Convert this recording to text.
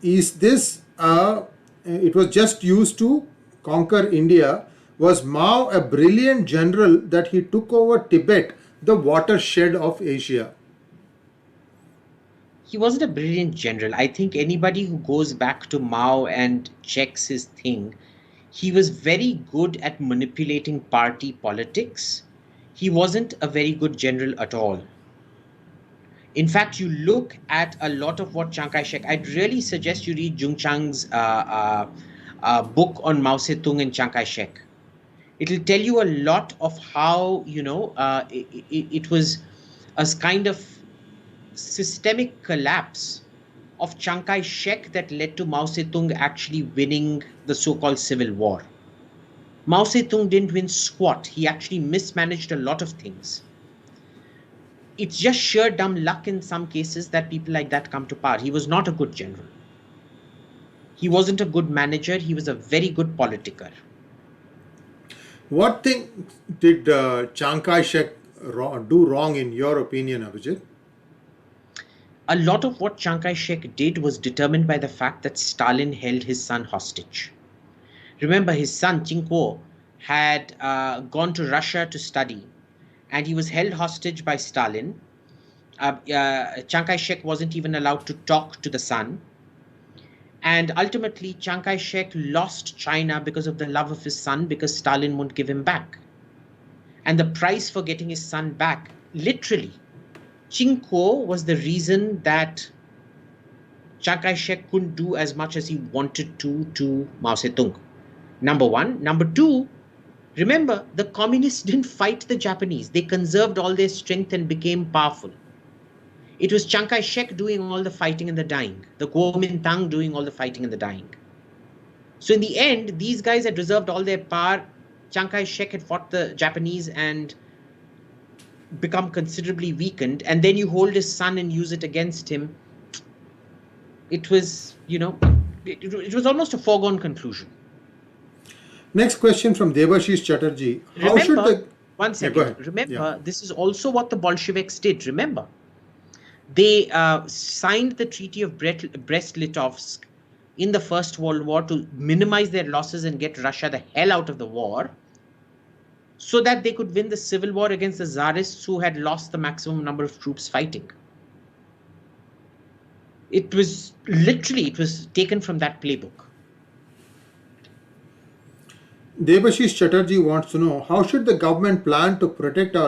Is this it was just used to conquer India? Was Mao a brilliant general that he took over Tibet, the watershed of Asia? He wasn't a brilliant general. I think anybody who goes back to Mao and checks his thing, he was very good at manipulating party politics. He wasn't a very good general at all. In fact, you look at a lot of what Chiang Kai-shek, I'd really suggest you read Jung Chang's book on Mao Zedong and Chiang Kai-shek. It'll tell you a lot of how, it was a kind of systemic collapse of Chiang Kai-shek that led to Mao Zedong actually winning the so-called civil war. Mao Zedong didn't win squat. He actually mismanaged a lot of things. It's just sheer dumb luck in some cases that people like that come to power. He was not a good general. He wasn't a good manager. He was a very good politiker. What thing did Chiang Kai-shek do wrong in your opinion, Abhijit? A lot of what Chiang Kai-shek did was determined by the fact that Stalin held his son hostage. Remember, his son, Ching Kuo, had gone to Russia to study, and he was held hostage by Stalin. Chiang Kai-shek wasn't even allowed to talk to the son. And ultimately, Chiang Kai-shek lost China because of the love of his son, because Stalin won't give him back. And the price for getting his son back, literally, Ching Kuo was the reason that Chiang Kai-shek couldn't do as much as he wanted to Mao Zedong. Number one. Number two, remember, the communists didn't fight the Japanese. They conserved all their strength and became powerful. It was Chiang Kai-shek doing all the fighting and the dying, the Kuomintang doing all the fighting and the dying. So in the end, these guys had reserved all their power. Chiang Kai-shek had fought the Japanese and become considerably weakened, and then you hold his son and use it against him. It was, it was almost a foregone conclusion. Next question from Debashish Chatterjee. How Remember, should the... one Yeah, go second. ahead. Remember, Yeah. this is also what the Bolsheviks did. Remember, they signed the Treaty of Brest-Litovsk in the First World War to minimize their losses and get Russia the hell out of the war, so that they could win the civil war against the Tsarists who had lost the maximum number of troops fighting. It was taken from that playbook. Debashish Chatterjee wants to know, how should the government plan to protect our